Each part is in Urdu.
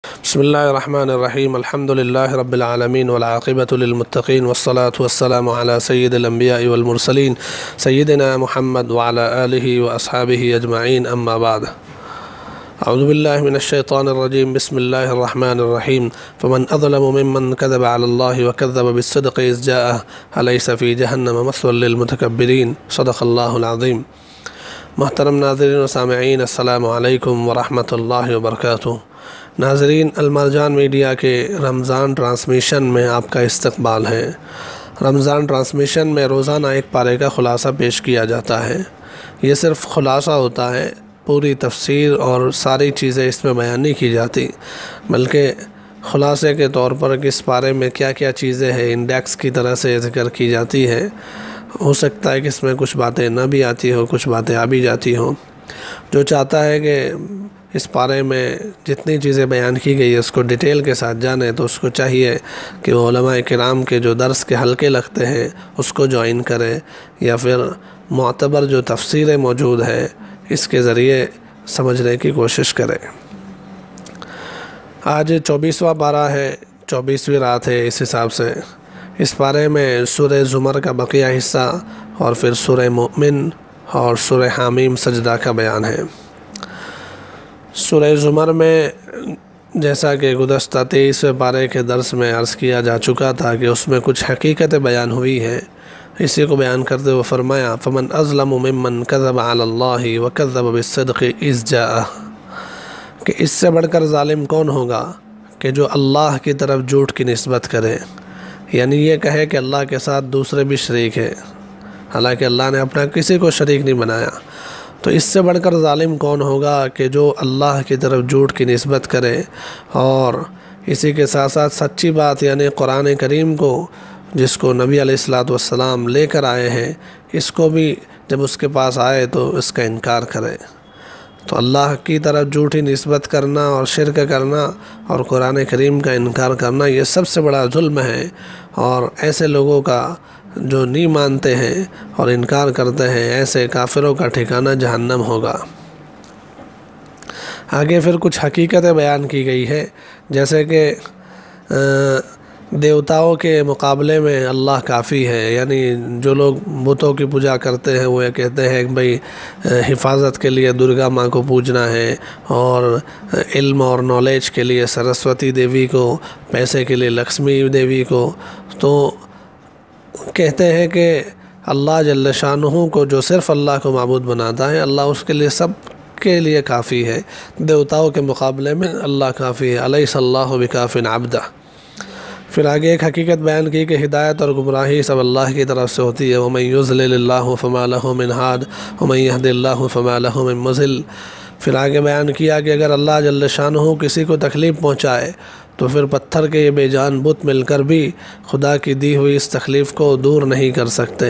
بسم اللہ الرحمن الرحیم الحمد للہ رب العالمین والعاقبۃ للمتقین والصلاة والسلام علی سید الانبیاء والمرسلین سیدنا محمد وعلی آلہ واصحابہ اجمعین اما بعد اعوذ باللہ من الشیطان الرجیم بسم اللہ الرحمن الرحیم فمن اظلم ممن کذب علی اللہ وکذب بالصدق اذ جاءہ الیس فی جہنم مثوی للمتکبرین صدق اللہ العظیم۔ محترم ناظرین و سامعین، السلام علیکم ورحمۃ اللہ وبرکاتہ۔ ناظرین، المرجان میڈیا کے رمضان ٹرانسمیشن میں آپ کا استقبال ہے۔ رمضان ٹرانسمیشن میں روزانہ ایک پارے کا خلاصہ پیش کیا جاتا ہے۔ یہ صرف خلاصہ ہوتا ہے، پوری تفسیر اور ساری چیزیں اس میں بیان نہیں کی جاتی، بلکہ خلاصے کے طور پر اس پارے میں کیا کیا چیزیں ہیں انڈیکس کی طرح سے ذکر کی جاتی ہے۔ ہو سکتا ہے کہ اس میں کچھ باتیں نہ بھی آتی ہوں، کچھ باتیں آ بھی جاتی ہوں۔ جو چاہتا ہے کہ اس پارے میں جتنی چیزیں بیان کی گئی ہے اس کو ڈیٹیل کے ساتھ جانے، تو اس کو چاہیے کہ وہ علماء کرام کے جو درس کے حلقے لگتے ہیں اس کو جوائن کرے، یا پھر معتبر جو تفسیریں موجود ہے اس کے ذریعے سمجھنے کی کوشش کرے۔ آج 24واں پارہ ہے، 24ویں رات ہے۔ اس حساب سے اس پارے میں سورہ زمر کا بقیہ حصہ اور پھر سورہ مؤمن اور سورہ حامیم سجدہ کا بیان ہے۔ سورہ زمر میں جیسا کہ گزشتہ 23ویں پارے کے درس میں عرض کیا جا چکا تھا کہ اس میں کچھ حقیقتیں بیان ہوئی ہیں، اسی کو بیان کرتے ہوئے فرمایا فمن اظلم ممن کذب علی اللہ وکذب بالصدق اذ جاءہ، کہ اس سے بڑھ کر ظالم کون ہوگا کہ جو اللہ کی طرف جھوٹ کی نسبت کرے، یعنی یہ کہے کہ اللہ کے ساتھ دوسرے بھی شریک ہے، حالانکہ اللہ نے اپنا کسی کو شریک نہیں بنایا۔ تو اس سے بڑھ کر ظالم کون ہوگا کہ جو اللہ کی طرف جھوٹ کی نسبت کرے، اور اسی کے ساتھ ساتھ سچی بات یعنی قرآن کریم کو، جس کو نبی علیہ السلام لے کر آئے ہیں، اس کو بھی جب اس کے پاس آئے تو اس کا انکار کرے۔ تو اللہ کی طرف جھوٹی نسبت کرنا اور شرک کرنا اور قرآن کریم کا انکار کرنا یہ سب سے بڑا ظلم ہے، اور ایسے لوگوں کا جو نہیں مانتے ہیں اور انکار کرتے ہیں، ایسے کافروں کا ٹھکانہ جہنم ہوگا۔ آگے پھر کچھ حقیقتیں بیان کی گئی ہے، جیسے کہ دیوتاؤں کے مقابلے میں اللہ کافی ہے، یعنی جو لوگ بتوں کی پوجا کرتے ہیں وہ یہ کہتے ہیں کہ بھئی حفاظت کے لیے درگا ماں کو پوجنا ہے، اور علم اور نالج کے لیے سرسوتی دیوی کو، پیسے کے لیے لکشمی دیوی کو۔ تو کہتے ہیں کہ اللہ جل شانہ کو جو صرف اللہ کو معبود بناتا ہے، اللہ اس کے لیے سب کے لیے کافی ہے، دیوتاؤں کے مقابلے میں اللہ کافی ہے، الیس اللہ بکاف عبدہ۔ پھر آگے ایک حقیقت بیان کی کہ ہدایت اور گمراہی سب اللہ کی طرف سے ہوتی ہے، وَمَن يُضْلِلِ اللَّهُ فَمَا لَهُ مِنْ هَادٍ وَمَن يَهْدِ اللَّهُ فَمَا لَهُ مِن مُضِلٍّ۔ پھر آگے بیان کیا کہ اگر اللہ جل شانہ کسی کو تکلیف پہنچائے تو پھر پتھر کے یہ بے جان بت مل کر بھی خدا کی دی ہوئی اس تکلیف کو دور نہیں کر سکتے،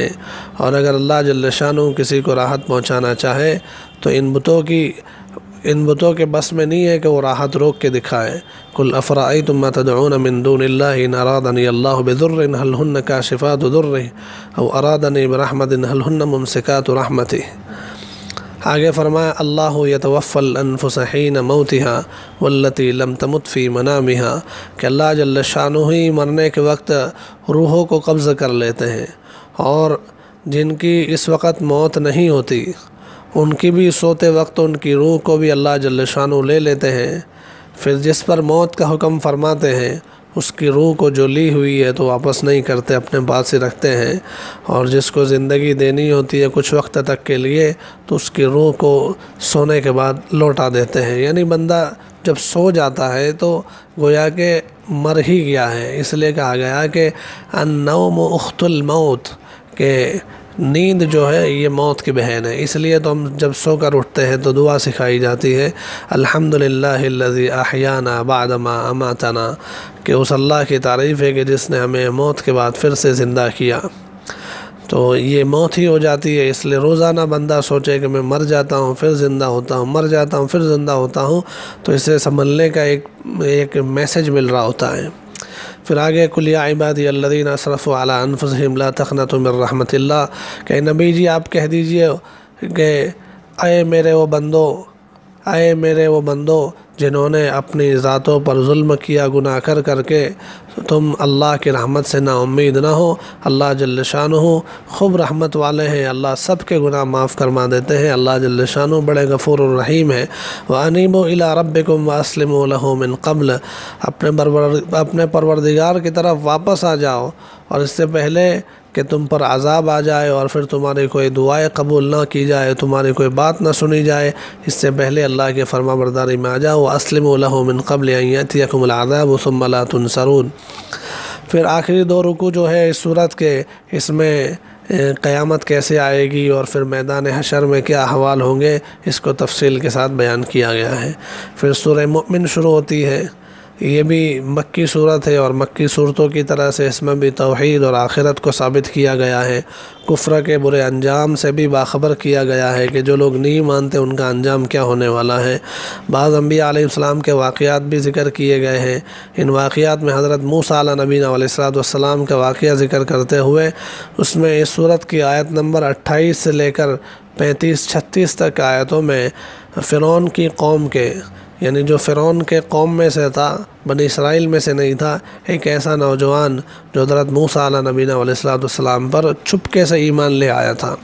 اور اگر اللہ جل شانہ کسی کو راحت پہنچانا چاہے تو ان بتوں کے بس میں نہیں ہے کہ وہ راحت روک کے دکھائے۔ قُلْ أَفَرَأَيْتُم مَّا تَدْعُونَ مِن دُونِ اللَّهِ إِنْ أَرَادَنِيَ اللَّهُ بِضُرٍّ هَلْ هُنَّ كَاشِفَاتُ ضُرِّهِ أَوْ أَرَادَنِي بِرَحْمَةٍ هَلْ هُنَّ مُمْسِكَاتُ رَحْمَتِهِ۔ آگے فرمایا اللہ یتوفی الانفس حین موتها والتی لم تمت فی منامها، کہ اللہ جل شانہ ہی مرنے کے وقت روحوں کو قبض کر لیتے ہیں، اور جن کی اس وقت موت نہیں ہوتی ان کی بھی سوتے وقت ان کی روح کو بھی اللہ جل شانہ لے لیتے ہیں۔ پھر جس پر موت کا حکم فرماتے ہیں اس کی روح کو جو لی ہوئی ہے تو واپس نہیں کرتے، اپنے پاس ہی رکھتے ہیں، اور جس کو زندگی دینی ہوتی ہے کچھ وقت تک کے لیے تو اس کی روح کو سونے کے بعد لوٹا دیتے ہیں۔ یعنی بندہ جب سو جاتا ہے تو گویا کہ مر ہی گیا ہے، اس لیے کہا گیا کہ النوم اخت الموت، کہ نیند جو ہے یہ موت کی بہن ہے۔ اس لیے تو ہم جب سو کر اٹھتے ہیں تو دعا سکھائی جاتی ہے الحمدللہ الذی احیانا بعد ما اماتنا، کہ اس اللہ کی تعریف ہے کہ جس نے ہمیں موت کے بعد پھر سے زندہ کیا۔ تو یہ موت ہی ہو جاتی ہے، اس لیے روزانہ بندہ سوچے کہ میں مر جاتا ہوں پھر زندہ ہوتا ہوں، مر جاتا ہوں پھر زندہ ہوتا ہوں، تو اسے سنبھلنے کا ایک میسج مل رہا ہوتا ہے۔ پھر آگے قل یا عبادی الذین اسرفوا علی انفسہم لا تقنطوا من رحمت اللہ، کہ نبی جی آپ کہہ دیجئے کہ اے میرے وہ بندو جنہوں نے اپنی ذاتوں پر ظلم کیا گناہ کر کے، تم اللہ کی رحمت سے نا امید نہ ہو۔ اللہ جل شانہ خوب رحمت والے ہیں، اللہ سب کے گناہ معاف فرما دیتے ہیں، اللہ جل شانہ بڑے غفور الرحیم ہے۔ وَأَنِيبُوا إِلَىٰ رَبِّكُمْ وَأَسْلِمُوا لَهُ مِن قَبْلِ، اپنے پروردگار کی طرف واپس آ جاؤ، اور اس سے پہلے کہ تم پر عذاب آ جائے اور پھر تمہاری کوئی دعائیں قبول نہ کی جائے، تمہاری کوئی بات نہ سنی جائے، اس سے پہلے اللہ کے فرما برداری میں آ جاؤ۔ وَأَسْلِمُوا لَهُ مِن قَبْلِ أَن يَأْتِيَكُمُ الْعَذَابُ ثُمَّ لَا تُنصَرُونَ۔ پھر آخری 2 رکوع جو ہے اس صورت کے، اس میں قیامت کیسے آئے گی اور پھر میدان حشر میں کیا احوال ہوں گے، اس کو تفصیل کے ساتھ بیان کیا گیا ہے۔ پھر سورہ مؤمن شروع ہوتی ہے، یہ بھی مکی صورت ہے، اور مکی صورتوں کی طرح سے اس میں بھی توحید اور آخرت کو ثابت کیا گیا ہے، کفر کے برے انجام سے بھی باخبر کیا گیا ہے کہ جو لوگ نہیں مانتے ان کا انجام کیا ہونے والا ہے۔ بعض انبیاء علیہ السلام کے واقعات بھی ذکر کیے گئے ہیں۔ ان واقعات میں حضرت موسیٰ علیہ نبینا علیہ السلام کا واقعہ ذکر کرتے ہوئے اس میں اس صورت کی آیت نمبر 28 سے لے کر 35-36 تک آیتوں میں فرعون کی قوم کے، یعنی جو فرعون کے قوم میں سے تھا، بنی اسرائیل میں سے نہیں تھا، ایک ایسا نوجوان جو حضرت موسیٰ علیہ نبینا علیہ السلام پر چھپکے سے ایمان لے آیا تھا،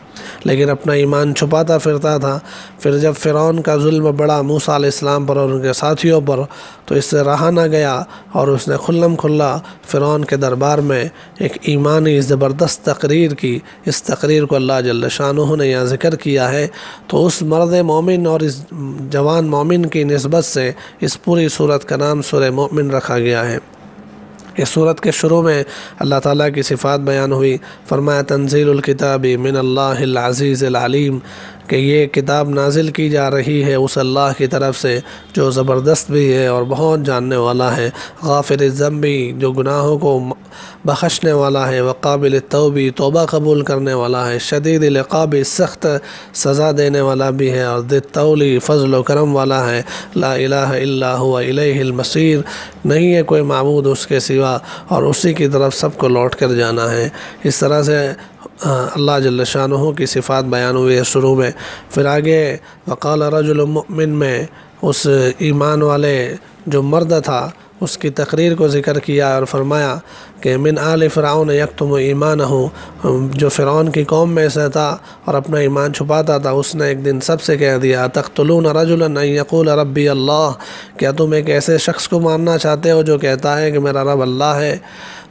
لیکن اپنا ایمان چھپاتا پھرتا تھا۔ پھر جب فرعون کا ظلم بڑا موسیٰ علیہ السلام پر اور ان کے ساتھیوں پر، تو اس سے رہا نہ گیا اور اس نے کھلم کھلا فرعون کے دربار میں ایک ایمانی زبردست تقریر کی۔ اس تقریر کو اللہ جل شانہ نے یہاں ذکر کیا ہے، تو اس مرد مومن اور اس جوان مومن کی نسبت سے اس پوری صورت کا نام سورہ مؤمن رکھا گیا ہے۔ اس صورت کے شروع میں اللہ تعالیٰ کی صفات بیان ہوئی، فرمایا تنزیل الکتاب من اللہ العزیز العلیم، کہ یہ کتاب نازل کی جا رہی ہے اس اللہ کی طرف سے جو زبردست بھی ہے اور بہت جاننے والا ہے، غافر الذنب، جو گناہوں کو بخشنے والا ہے، وقابل التوب، توبہ قبول کرنے والا ہے، شدید العقاب، سخت سزا دینے والا بھی ہے، اور ذی الطول، فضل و کرم والا ہے، لا الہ الا هو الیہ المصیر، نہیں ہے کوئی معبود اس کے سوا اور اسی کی طرف سب کو لوٹ کر جانا ہے۔ اس طرح سے اللہ جل شانہ کی صفات بیان ہوئی ہے شروع میں۔ پھر آگے وقال رجل مؤمن میں اس ایمان والے جو مرد تھا اس کی تقریر کو ذکر کیا اور فرمایا کہ من آل فرعون یکتم ایمانہ، جو فرعون کی قوم میں سے تھا اور اپنا ایمان چھپاتا تھا، اس نے ایک دن سب سے کہہ دیا تقتلون رجلا ان یقول ربی اللہ، کیا تم ایک ایسے شخص کو مارنا چاہتے ہو جو کہتا ہے کہ میرا رب اللہ ہے،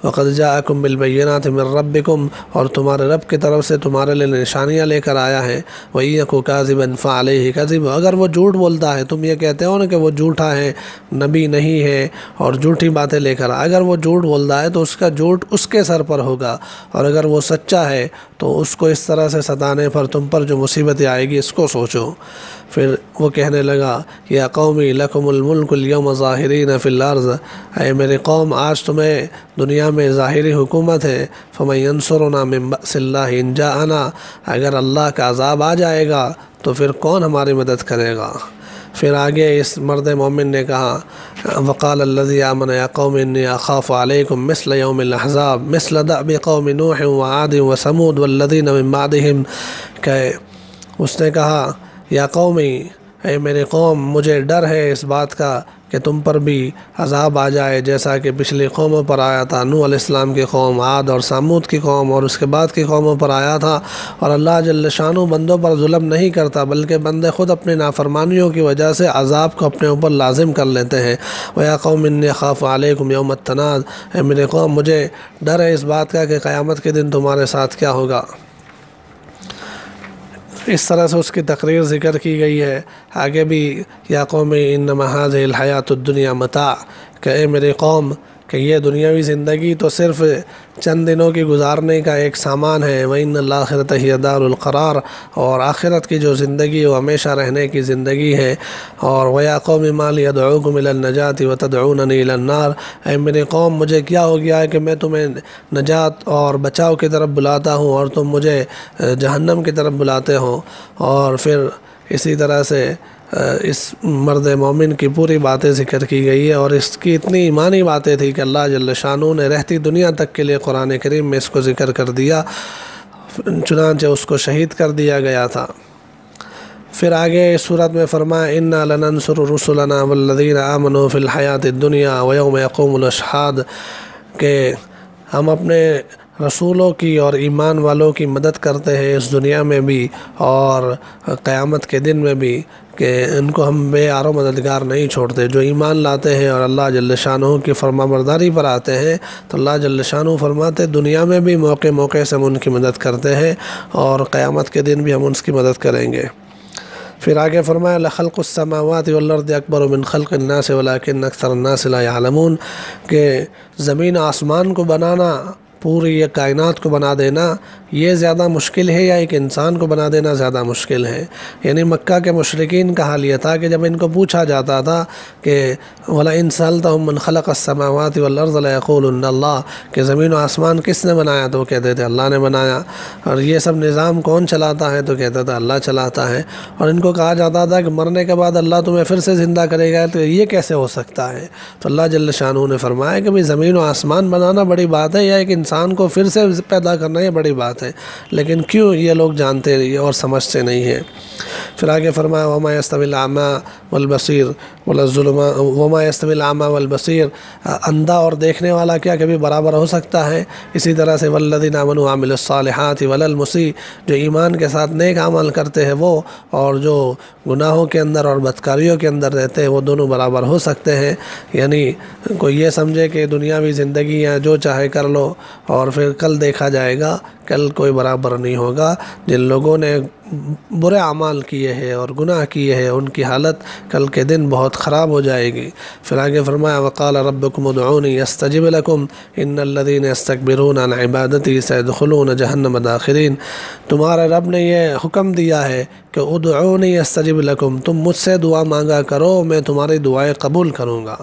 وقد جاءکم بالبینات من ربکم، اور تمہارے رب کی طرف سے تمہارے لیے نشانیاں لے کر آیا ہے، وَإِن کاذبا فعلیہ کذب، اگر وہ جھوٹ بولتا ہے، تم یہ کہتے ہو نا کہ وہ جھوٹا ہے، نبی نہیں ہے اور جھوٹی باتیں لے کر، اگر وہ جھوٹ بولتا ہے تو اس کا جھوٹ اس کے سر پر ہوگا، اور اگر وہ سچا ہے تو اس کو اس طرح سے ستانے پر تم پر جو مصیبتیں آئے گی اس کو سوچو۔ پھر وہ کہنے لگا یا قومی لکم الملک اليوم ظاہرین فی الارض، اے میری قوم آج تمہیں دنیا میں ظاہری حکومت ہے، فمن ینصرنا من بأس اللہ ان جاءنا، اگر اللہ کا عذاب آ جائے گا تو پھر کون ہماری مدد کرے گا۔ پھر آگے اس مرد مومن نے کہا وقال الذی آمن یا قوم انی اخاف علیکم مثل یوم الاحزاب مثل دأب قوم نوح وعاد وثمود والذین من بعدہم، کہ اس نے کہا یا قومی، اے میرے قوم، مجھے ڈر ہے اس بات کا کہ تم پر بھی عذاب آ جائے جیسا کہ پچھلی قوموں پر آیا تھا، نوح علیہ السلام کی قوم، عاد اور سامود کی قوم اور اس کے بعد کی قوموں پر آیا تھا۔ اور اللہ جل شانہ بندوں پر ظلم نہیں کرتا، بلکہ بندے خود اپنی نافرمانیوں کی وجہ سے عذاب کو اپنے اوپر لازم کر لیتے ہیں۔ وَيَا قَوْمِ إِنِّي أَخَافُ عَلَيْكُمْ يَوْمَ التَّنَادِ، اے میرے قوم، مجھے ڈر ہے اس بات کا کہ قیامت کے دن تمہارے ساتھ کیا ہوگا۔ اس طرح سے اس کی تقریر ذکر کی گئی ہے۔ آگے بھی یا قوم انما هذه الحیات الدنیا متاع، کہ اے میری قوم، کہ یہ دنیاوی زندگی تو صرف چند دنوں کی گزارنے کا ایک سامان ہے، وَإِنَّ الْآخِرَةَ هِيَ دَارُ الْقَرَارِ، اور آخرت کی جو زندگی وہ ہمیشہ رہنے کی زندگی ہے۔ اور وَيَا قَوْمِ مَا لِي أَدْعُوكُمْ إِلَى النَّجَاةِ وَتَدْعُونَنِي إِلَى النَّارِ، اے میری قوم، مجھے کیا ہو گیا ہے کہ میں تمہیں نجات اور بچاؤ کی طرف بلاتا ہوں اور تم مجھے جہنم کی طرف بلاتے ہو۔ اور پھر اسی طرح سے اس مرد مومن کی پوری باتیں ذکر کی گئی ہے، اور اس کی اتنی ایمانی باتیں تھی کہ اللہ جل شانہ نے رہتی دنیا تک کے لیے قرآن کریم میں اس کو ذکر کر دیا، چنانچہ اس کو شہید کر دیا گیا تھا۔ پھر آگے اس صورت میں فرمایا انا لننصر رسلنا والذین آمنوا فی الحیات الدنیا ویوم یقوم الاشہاد، کہ ہم اپنے رسولوں کی اور ایمان والوں کی مدد کرتے ہیں اس دنیا میں بھی اور قیامت کے دن میں بھی، کہ ان کو ہم بے یار و مددگار نہیں چھوڑتے۔ جو ایمان لاتے ہیں اور اللہ جل شانہ کی فرما برداری پر آتے ہیں تو اللہ جل شانہ فرماتے دنیا میں بھی موقع موقع سے ہم ان کی مدد کرتے ہیں اور قیامت کے دن بھی ہم ان کی مدد کریں گے۔ پھر آگے فرمایا لخلق السماوات والارض اکبر من خلق الناس ولکن اکثر الناس لا یعلمون، کہ زمین آسمان کو بنانا، پوری یہ کائنات کو بنا دینا یہ زیادہ مشکل ہے یا ایک انسان کو بنا دینا زیادہ مشکل ہے؟ یعنی مکہ کے مشرکین کا حال یہ تھا کہ جب ان کو پوچھا جاتا تھا کہ وَلَئِن سَأَلْتَهُم مَّن خَلَقَ السَّمَاوَاتِ وَالْأَرْضَ لَيَقُولُنَّ اللَّهُ، کہ زمین و آسمان کس نے بنایا؟ تو وہ کہتے تھے اللہ نے بنایا۔ اور یہ سب نظام کون چلاتا ہے؟ تو کہتا تھا اللہ چلاتا ہے۔ اور ان کو کہا جاتا تھا کہ مرنے کے بعد اللہ تمہیں پھر سے زندہ کرے گا، تو یہ کیسے ہو سکتا ہے؟ تو اللہ جل شانہ نے فرمایا کہ زمین و آسمان بنانا بڑی بات ہے، یا ایک انسان کو پھر سے پیدا کرنا یہ بڑی بات ہے، لیکن کیوں یہ لوگ جانتے اور سمجھتے نہیں ہیں۔ پھر آگے فرمایا وما یستوی الاعمی والبصیر ولا الظلمات وما یستوی الاعمی والبصیر، اندھا اور دیکھنے والا کیا کبھی برابر ہو سکتا ہے؟ اسی طرح سے والذین آمنوا وعملوا الصالحات ولا المسیء، جو ایمان کے ساتھ نیک عمل کرتے ہیں وہ اور جو گناہوں کے اندر اور بدکاریوں کے اندر رہتے ہیں وہ دونوں برابر ہو سکتے ہیں۔ یعنی کوئی یہ سمجھے کہ دنیاوی زندگی ہے جو چاہے کر لو اور پھر کل دیکھا جائے گا، کل کوئی برابر نہیں ہوگا۔ جن لوگوں نے برے اعمال کیے ہیں اور گناہ کیے ہیں ان کی حالت کل کے دن بہت خراب ہو جائے گی۔ پھر آگے فرمایا وقال ربکم ادعونی استجب لکم ان الذین یستکبرون عن عبادتی سیدخلون جہنم داخرین، تمہارے رب نے یہ حکم دیا ہے کہ ادعونی استجب لکم، تم مجھ سے دعا مانگا کرو میں تمہاری دعائیں قبول کروں گا۔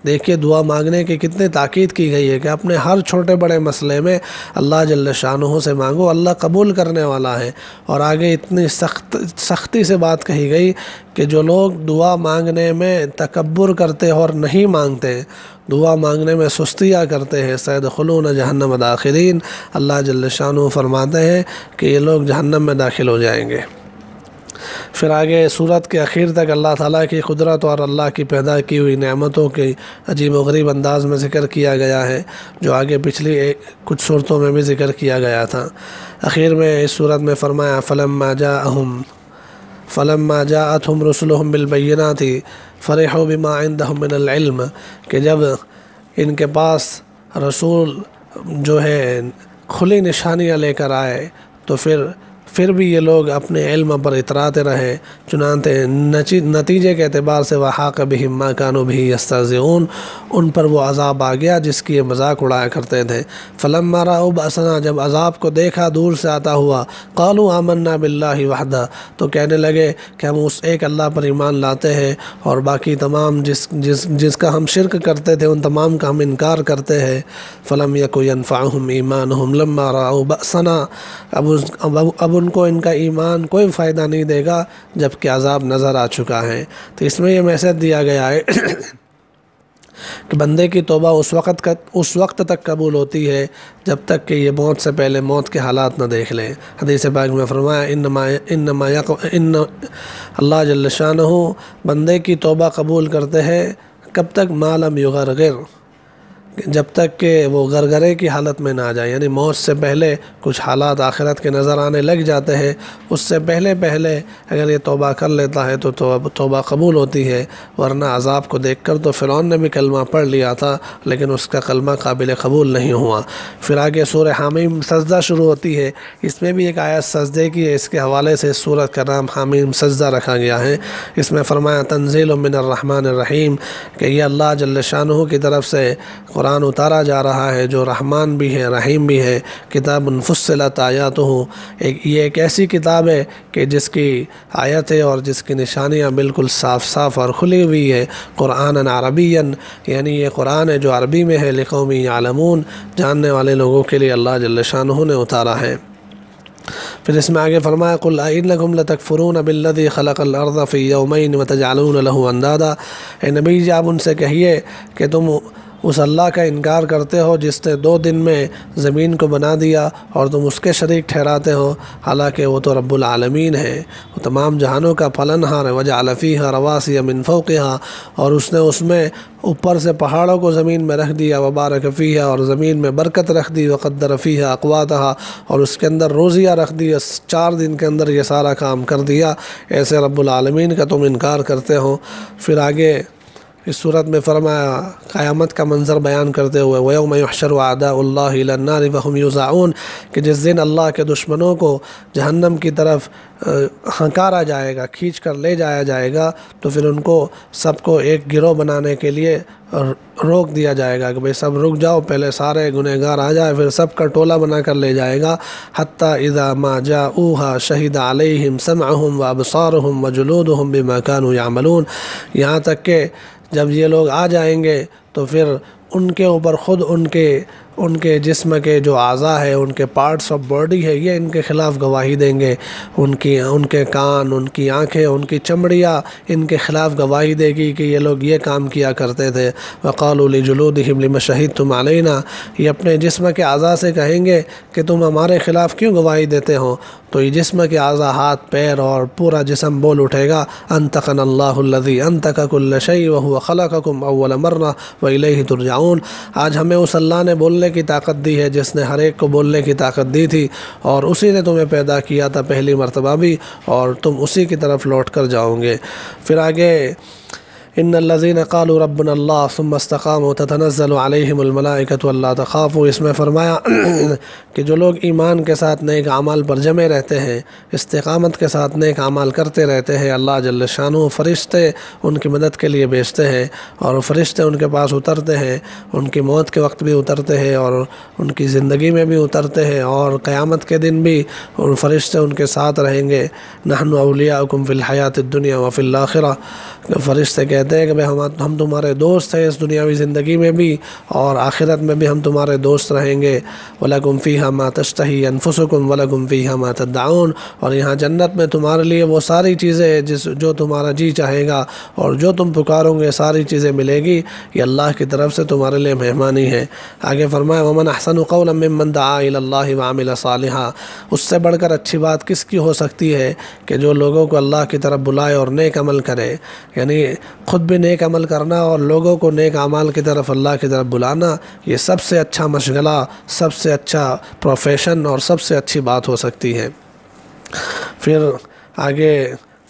دیکھیے دعا مانگنے کی کتنی تاکید کی گئی ہے کہ اپنے ہر چھوٹے بڑے مسئلے میں اللہ جل شانہ سے مانگو، اللہ قبول کرنے والا ہے۔ اور آگے اتنی سختی سے بات کہی گئی کہ جو لوگ دعا مانگنے میں تکبر کرتے اور نہیں مانگتے، دعا مانگنے میں سستیاں کرتے ہیں، سیدخلون جہنم داخرین، اللہ جل شانہ فرماتے ہیں کہ یہ لوگ جہنم میں داخل ہو جائیں گے۔ پھر آگے صورت کے اخیر تک اللہ تعالیٰ کی قدرت اور اللہ کی پیدا کی ہوئی نعمتوں کے عجیب و غریب انداز میں ذکر کیا گیا ہے، جو آگے پچھلی کچھ صورتوں میں بھی ذکر کیا گیا تھا۔ اخیر میں اس صورت میں فرمایا فلما جاءتهم رسلهم بالبینات فرحوا بما عندهم من العلم، کہ جب ان کے پاس رسول جو ہے کھلی نشانیاں لے کر آئے تو پھر بھی یہ لوگ اپنے علم پر اتراتے رہے، چنانچہ نتیجے کے اعتبار سے وحاق بہم ما کانوا بہ یستہزئون، ان پر وہ عذاب آ گیا جس کی یہ مذاق اڑایا کرتے تھے۔ فلما رأوا بأسنا، جب عذاب کو دیکھا دور سے آتا ہوا، قالوا آمنا باللہ وحدہ، تو کہنے لگے کہ ہم اس ایک اللہ پر ایمان لاتے ہیں اور باقی تمام جس کا ہم شرک کرتے تھے ان تمام کا ہم انکار کرتے ہیں۔ فلم یک ینفعہم ایمانہم لما رأوا بأسنا، اب ان کو ان کا ایمان کوئی فائدہ نہیں دے گا جب کہ عذاب نظر آ چکا ہے۔ تو اس میں یہ میسج دیا گیا ہے کہ بندے کی توبہ اس وقت تک قبول ہوتی ہے جب تک کہ یہ موت سے پہلے موت کے حالات نہ دیکھ لیں۔ حدیث پاک میں فرمایا ان اللہ جل شانہ بندے کی توبہ قبول کرتے ہیں کب تک؟ ما لم یغرغر، جب تک کہ وہ غرغرے کی حالت میں نہ آ جائے، یعنی موت سے پہلے کچھ حالات آخرت کے نظر آنے لگ جاتے ہیں، اس سے پہلے اگر یہ توبہ کر لیتا ہے تو توبہ قبول ہوتی ہے، ورنہ عذاب کو دیکھ کر تو فرعون نے بھی کلمہ پڑھ لیا تھا لیکن اس کا کلمہ قابل قبول نہیں ہوا۔ پھر آگے سورہ حامیم سجدہ شروع ہوتی ہے، اس میں بھی ایک آیت سجدے کی ہے، اس کے حوالے سے سورت کا نام حامیم سجدہ رکھا گیا ہے۔ اس میں فرمایا تنزیل من الرحمن الرحیم، کہ یہ اللہ جل شانہ کی طرف سے قرآن اتارا جا رہا ہے جو رحمان بھی ہے رحیم بھی ہے۔ کتاب فصلت آیاتہ، یہ ایک ایسی کتاب ہے کہ جس کی آیتیں اور جس کی نشانیاں بالکل صاف صاف اور کھلی ہوئی ہے۔ قرآن عربیًا، یعنی یہ قرآن ہے جو عربی میں ہے، لقوم یعلمون، جاننے والے لوگوں کے لیے اللہ جل شانہ نے اتارا ہے۔ پھر اس میں آگے فرمایا قل انکم لتکفرون بالذی خلق الارض فی یومین وتجعلون له اندادا، اے نبی جی آپ ان سے کہیے کہ تم اس اللہ کا انکار کرتے ہو جس نے 2 دن میں زمین کو بنا دیا اور تم اس کے شریک ٹھہراتے ہو، حالانکہ وہ تو رب العالمین ہے، وہ تمام جہانوں کا پالنہار ہے۔ وجعل فیہا رواسی من فوقہا، اور اس نے اس میں اوپر سے پہاڑوں کو زمین میں رکھ دیا، وبارک فیہا، اور زمین میں برکت رکھ دی، وقدر فیہا اقواتہا، اور اس کے اندر روزیاں رکھ دی، 4 دن کے اندر یہ سارا کام کر دیا۔ ایسے رب العالمین کا تم انکار کرتے ہو۔ پھر آگے اس صورت میں فرمایا قیامت کا منظر بیان کرتے ہوئے وَيَوْمَ يُحْشَرُ أَعْدَاءُ اللَّهِ إِلَى النَّارِ وَهُمْ يُوزَعُونَ، کہ جس دن اللہ کے دشمنوں کو جہنم کی طرف ہنکارا جائے گا، کھینچ کر لے جایا جائے گا، تو پھر ان کو سب کو ایک گروہ بنانے کے لیے روک دیا جائے گا کہ بھئی سب رک جاؤ، پہلے سارے گنہگار آ جائے، پھر سب کا ٹولہ بنا کر لے جائے گا۔ حتیٰ اذا ما جاؤوها شہد علیہم سمعہم وابصارہم وجلودہم بما كانوا یعملون، یہاں تک کہ جب یہ لوگ آ جائیں گے تو پھر ان کے اوپر خود ان کے جسم کے جو اعضاء ہے، ان کے پارٹس آف باڈی ہے، یہ ان کے خلاف گواہی دیں گے، ان کے کان، ان کی آنکھیں، ان کی چمڑیاں ان کے خلاف گواہی دے گی کہ یہ لوگ یہ کام کیا کرتے تھے۔ وقالوا لجلودہم لم شہدتم علینا، یہ اپنے جسم کے اعضاء سے کہیں گے کہ تم ہمارے خلاف کیوں گواہی دیتے ہو؟ تو یہ جسم کے اعضاء، ہاتھ، پیر اور پورا جسم بول اٹھے گا انطقنا اللہ الذی انطق کل شیء وہو خلقکم اول مرہ والیہ ترجعون، آج ہمیں اس اللہ نے بولنے کی طاقت دی ہے جس نے ہر ایک کو بولنے کی طاقت دی تھی، اور اسی نے تمہیں پیدا کیا تھا پہلی مرتبہ بھی، اور تم اسی کی طرف لوٹ کر جاؤ گے۔ پھر آگے ان الذین قالوا ربنا اللہ ثم استقاموا تتنزل علیہم الملائکۃ الا تخافوا، اس میں فرمایا کہ جو لوگ ایمان کے ساتھ نیک اعمال پر جمے رہتے ہیں، استقامت کے ساتھ نیک اعمال کرتے رہتے ہیں، اللہ جل شانہ فرشتے ان کی مدد کے لیے بھیجتے ہیں، اور فرشتے ان کے پاس اترتے ہیں، ان کی موت کے وقت بھی اترتے ہیں، اور ان کی زندگی میں بھی اترتے ہیں، اور قیامت کے دن بھی فرشتے ان کے ساتھ رہیں گے۔ نحن اولیاؤکم فی الحیات الدنیا وفی الآخرہ، فرشتے کہتے ہیں کہ ہم تمہارے دوست ہیں اس دنیاوی زندگی میں بھی، اور آخرت میں بھی ہم تمہارے دوست رہیں گے۔ وَلَكُمْ فِيهَا مَا تَشْتَهِي أَنفُسُكُمْ وَلَكُمْ فِيهَا مَا تَدَّعُونَ، اور یہاں جنت میں تمہارے لیے وہ ساری چیزیں جو تمہارا جی چاہے گا اور جو تم پکارو گے ساری چیزیں ملے گی، یہ اللہ کی طرف سے تمہارے لیے مہمانی ہے۔ آگے فرمایا وَمَنْ أَحْسَنُ قَوْلًا مِّمَّنْ دَعَا إِلَى اللَّهِ وَعَمِلَ صَالِحًا، اس سے بڑھ کر اچھی بات کس کی ہو سکتی ہے کہ جو لوگوں کو اللہ کی طرف بلائے اور نیک عمل کرے، یعنی خود بھی نیک عمل کرنا اور لوگوں کو نیک اعمال کی طرف اللہ کی طرف بلانا، یہ سب سے اچھا مشغلہ، سب سے اچھا پروفیشن اور سب سے اچھی بات ہو سکتی ہے۔ پھر آگے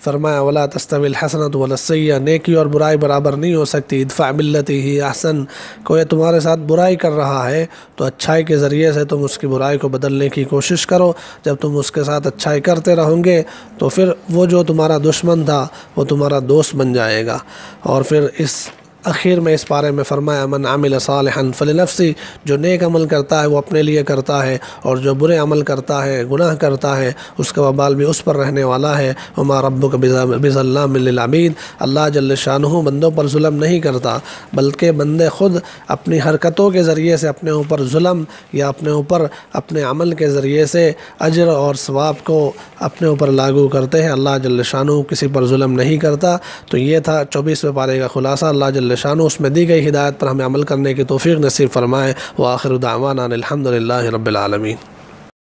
فرمایا وَلَا تَسْتَوِي الْحَسَنَةُ وَلَا السَّيِّئَةُ، نیکی اور برائی برابر نہیں ہو سکتی۔ ادفع بالتی ہی احسن، کوئی تمہارے ساتھ برائی کر رہا ہے تو اچھائی کے ذریعے سے تم اس کی برائی کو بدلنے کی کوشش کرو۔ جب تم اس کے ساتھ اچھائی کرتے رہو گے تو پھر وہ جو تمہارا دشمن تھا وہ تمہارا دوست بن جائے گا۔ اور پھر اس اخیر میں اس بارے میں فرمایا من عمل صالحا فلنفسی، جو نیک عمل کرتا ہے وہ اپنے لیے کرتا ہے، اور جو برے عمل کرتا ہے، گناہ کرتا ہے، اس کا وبال بھی اس پر رہنے والا ہے۔ وما ربک بظلام للعبید، اللہ جل شانہ بندوں پر ظلم نہیں کرتا، بلکہ بندے خود اپنی حرکتوں کے ذریعے سے اپنے اوپر ظلم یا اپنے اوپر اپنے عمل کے ذریعے سے اجر اور ثواب کو اپنے اوپر لاگو کرتے ہیں۔ اللہ جل شانہ کسی پر ظلم نہیں کرتا۔ تو یہ تھا 24ویں پارے کا خلاصہ۔ اللہ جل شانہ اس میں دی گئی ہدایت پر ہمیں عمل کرنے کی توفیق نصیب فرمائے۔ وآخر دعوانا الحمد للہ رب العالمین۔